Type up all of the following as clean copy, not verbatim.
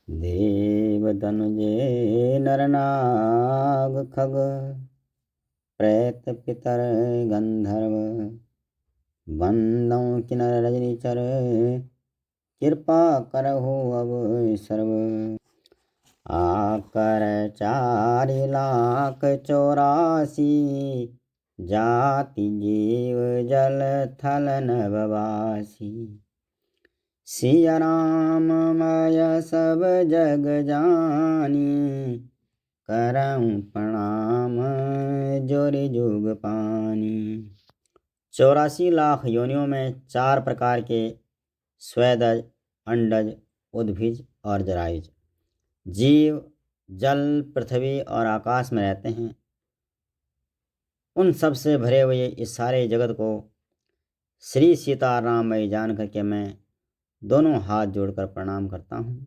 देव तनुजे नरनाग खग प्रेत पितर गंधर्व बंदौ किन्नर रजनीचर कृपा करहु अब सर्व। आकर 4,84,00,000 जाति जीव जल थल नभवासी। सिया राम मय सब जग जानी करऊं प्रणाम जोरि जुग पानी। 84 लाख योनियों में 4 प्रकार के स्वेदज, अंडज, उद्भिज और जरायुज जीव जल, पृथ्वी और आकाश में रहते हैं। उन सब से भरे हुए इस सारे जगत को श्री सीताराममय जान करके मैं दोनों हाथ जोड़कर प्रणाम करता हूँ।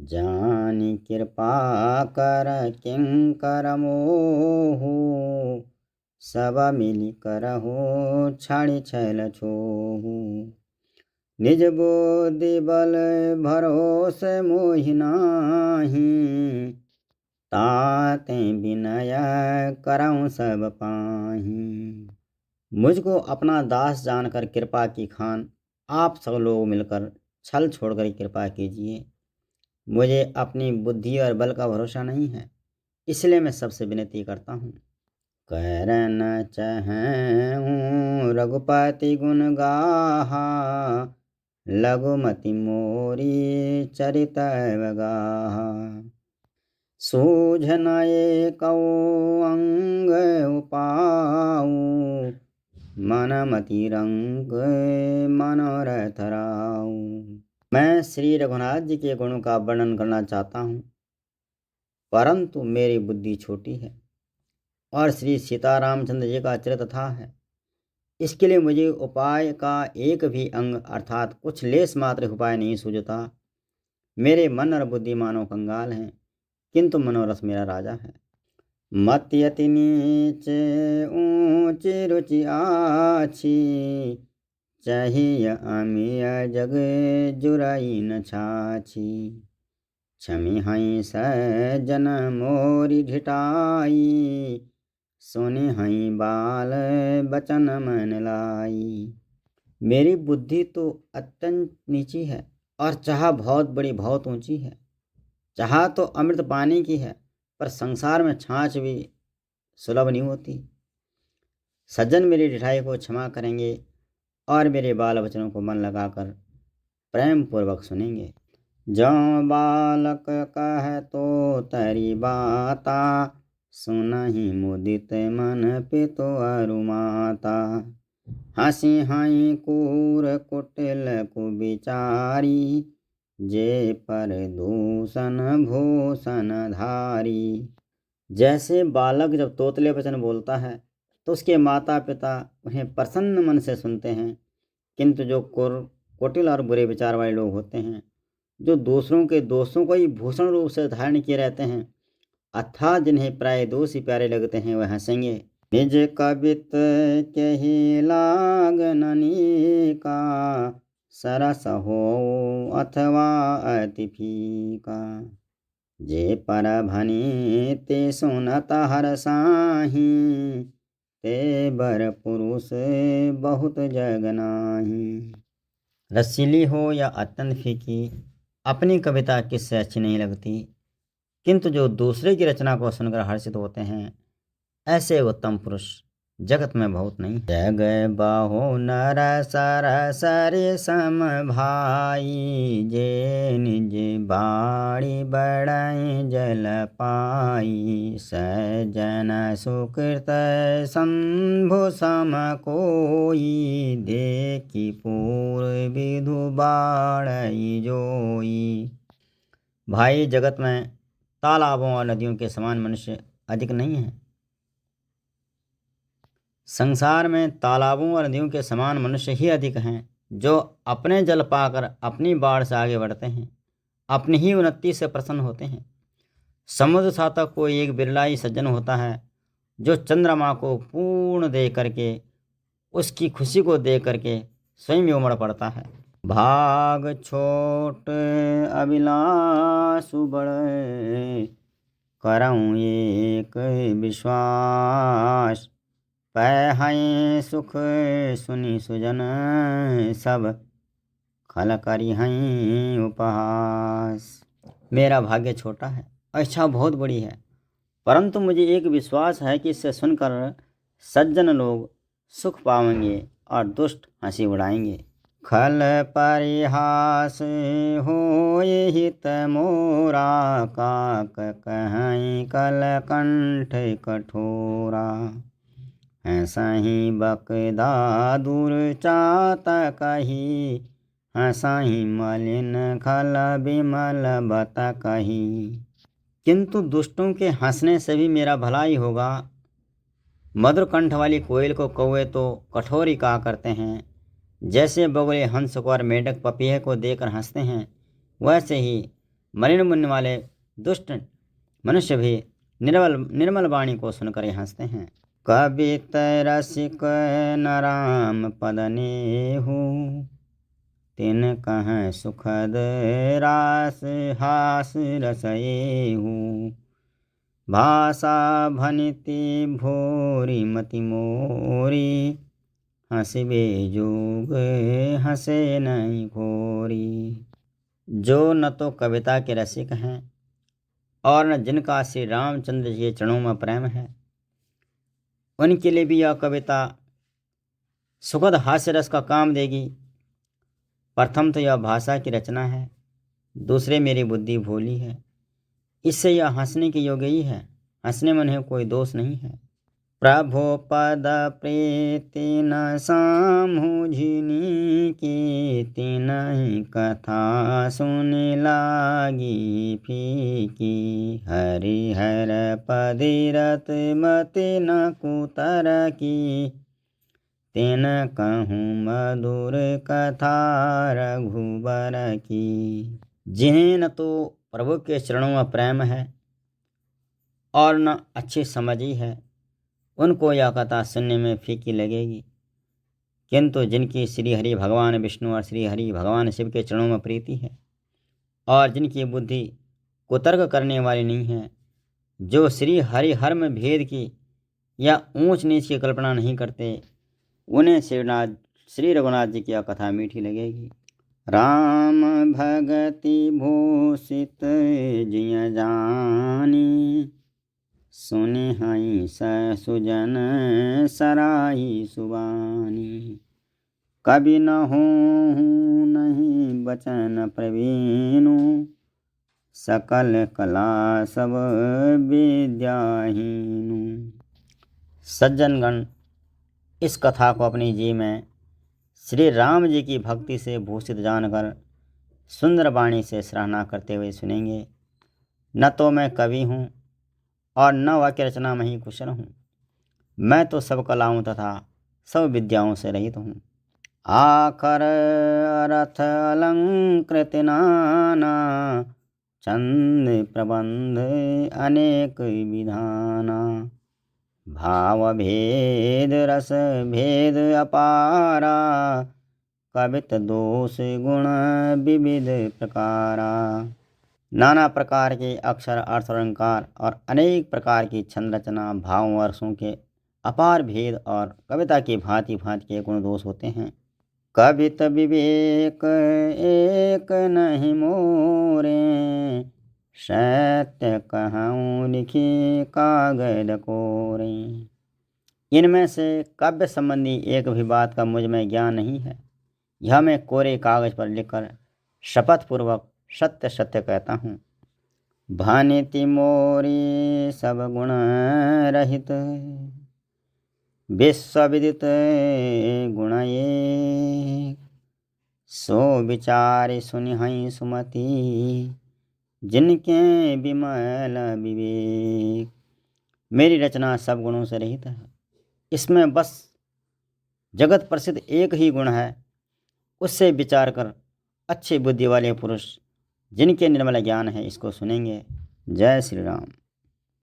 जानी कृपा कर किंकर मोहु सब मिली करहु छाड़ी छैल छोहु। निज बुद्धि बल भरोस मोहि नाहि ताते विनय करऊं सब पाहि। मुझको अपना दास जानकर कृपा की खान आप सब लोग मिलकर छल छोड़कर कृपा कीजिए। मुझे अपनी बुद्धि और बल का भरोसा नहीं है, इसलिए मैं सबसे विनती करता हूँ। करन चहूँ रघुपति गुण गाहा लघुमति मोरी चरित गाहा। सूझ न एकौ अंग उपाऊ मन मति रंग मनोरथ राऊ। मैं श्री रघुनाथ जी के गुणों का वर्णन करना चाहता हूँ, परंतु मेरी बुद्धि छोटी है और श्री सीतारामचंद्र जी का चरित्र था है। इसके लिए मुझे उपाय का एक भी अंग अर्थात कुछ लेस मात्र उपाय नहीं सूझता। मेरे मन और बुद्धि मानो कंगाल हैं, किंतु मनोरथ मेरा राजा है। मति अति नीच ऊंची रुचि आछी चाहिए अमिय जग जुराई न छाछी। क्षमी हई सजन मोरी ढिठाई सोने हई बाल बचन मन लाई। मेरी बुद्धि तो अत्यंत नीची है और चाह बहुत बड़ी बहुत ऊंची है। चाह तो अमृत पानी की है, पर संसार में छाछ भी सुलभ नहीं होती। सज्जन मेरी ढिठाई को क्षमा करेंगे और मेरे बाल बचनों को मन लगाकर प्रेम पूर्वक सुनेंगे। जो बालक कह तो तरी बाता सुनहि मुदित मन पितो अरु माता। हंसी हाई कूर कुटिल कुविचारी जे पर दूषण भूषण धारी। जैसे बालक जब तोतले वचन बोलता है तो उसके माता पिता उन्हें प्रसन्न मन से सुनते हैं, किंतु जो कुटिल और बुरे विचार वाले लोग होते हैं, जो दूसरों के दोषों को ही भूषण रूप से धारण किए रहते हैं, अर्थात जिन्हें प्राय दोष ही प्यारे लगते हैं, वह हंसेंगे। निज कवित के ही लागननी का सरस हो अथवा अति फीका। जे पर भनी ते सुनत हरसाही ते बर पुरुष बहुत जग नाही। रसीली हो या अत्यंत फीकी, अपनी कविता किससे अच्छी नहीं लगती, किंतु जो दूसरे की रचना को सुनकर हर्षित होते हैं, ऐसे उत्तम पुरुष जगत में बहुत नहीं। जग बाहो नर सर सरि सम भाई जे निज बाड़ी बड़ाई जल पाई। सजन सुकृत शंभु सम कोई देखी पूर्व विधु बाड़ई जोई। भाई, जगत में तालाबों और नदियों के समान मनुष्य अधिक नहीं है। संसार में तालाबों और नदियों के समान मनुष्य ही अधिक हैं, जो अपने जल पाकर अपनी बाढ़ से आगे बढ़ते हैं, अपनी ही उन्नति से प्रसन्न होते हैं। समुद्र सा तक कोई एक बिरला ही सज्जन होता है, जो चंद्रमा को पूर्ण दे करके उसकी खुशी को देख करके स्वयं उमड़ पड़ता है। भाग छोट अभिलाषु बड़, करऊँ एक विश्वास। पै सुख सुनि सुजन सब, खल करी हैं उपहास। मेरा भाग्य छोटा है, इच्छा बहुत बड़ी है, परंतु मुझे एक विश्वास है कि इससे सुनकर सज्जन लोग सुख पाएंगे और दुष्ट हंसी उड़ाएंगे। खल परिहास होए हित मोरा, काक कहीं कल कंठ कठोरा। हंसहि बकदा दूर चात कही, हंसहि मलिन खल विमल बत कही। किंतु दुष्टों के हंसने से भी मेरा भला ही होगा। मधुर कंठ वाली कोयल को कौवे तो कठोरी कहा करते हैं, जैसे बगुले हंस को और मेढक पपीहे को देखकर हंसते हैं, वैसे ही मलिन मुन्न वाले दुष्ट मनुष्य भी निर्मल वाणी को सुनकर ही हंसते हैं। कवित रसिक नराम पदनेहु, तिन कह सुखद रास हास रसएहु। भाषा भनिति भोरी मति मोरी, हंसिबे जोग हंसे नहीं घोरी। जो न तो कविता के रसिक हैं और न जिनका श्री रामचंद्र जी के चरणों में प्रेम है, उनके लिए भी यह कविता सुखद हास्य रस का काम देगी। प्रथम तो यह भाषा की रचना है, दूसरे मेरी बुद्धि भोली है, इससे यह हंसने के योग्य ही है। हंसने में उन्हें कोई दोष नहीं है। प्रभु पद प्रीति न सामुझिनी की, तिनहि कथा सुन लागी फीकी। हरिहर पदिरत मति न कुतर की, तिन कहूँ मधुर कथा रघुबर की। जिन्हें न तो प्रभु के चरणों में प्रेम है और न अच्छी समझ ही है, उनको यह कथा सुनने में फीकी लगेगी। किंतु जिनकी श्री हरि भगवान विष्णु और श्री हरि भगवान शिव के चरणों में प्रीति है और जिनकी बुद्धि कुतर्क करने वाली नहीं है, जो श्री हरि हर में भेद की या ऊंच नीच की कल्पना नहीं करते, उन्हें श्री रघुनाथ जी की यह कथा मीठी लगेगी। राम भगति भूषित जिय जानी, सुनि हई सुजन सराई सुबानी। कवि न हो नहीं बचन प्रवीणु, सकल कला सब विद्याहीनु। सज्जनगण इस कथा को अपनी जी में श्री राम जी की भक्ति से भूषित जानकर सुंदर वाणी से सराहना करते हुए सुनेंगे। न तो मैं कवि हूँ और न वाक्य रचना में ही कुशल हूँ, मैं तो सब कलाओं तथा सब विद्याओं से रहित हूँ। आखर अर्थ अलंकृत नाना, छंद प्रबंध अनेक विधाना। भाव भेद रस भेद अपारा, कवित दोष गुण विविध प्रकारा। नाना प्रकार के अक्षर अर्थ अलंकार और अनेक प्रकार की छंद रचना भावों वर्षों के अपार भेद और कविता के भांति भांति के गुण दोष होते हैं। कवित विवेक एक नहीं मोरे, सत्य कहूँ लिखी कागज कोरे। इनमें से काव्य संबंधी एक भी बात का मुझ में ज्ञान नहीं है। यह मैं कोरे कागज पर लिखकर शपथ पूर्वक सत्य सत्य कहता हूँ। भानिति मोरी सब गुण रहित, विश्वविदित गुण एक। सो विचार सुनि हई सुमति, जिनके विमल विवेक। मेरी रचना सब गुणों से रहित है, इसमें बस जगत प्रसिद्ध एक ही गुण है। उससे विचार कर अच्छे बुद्धि वाले पुरुष जिनके निर्मल ज्ञान है इसको सुनेंगे। जय श्री राम।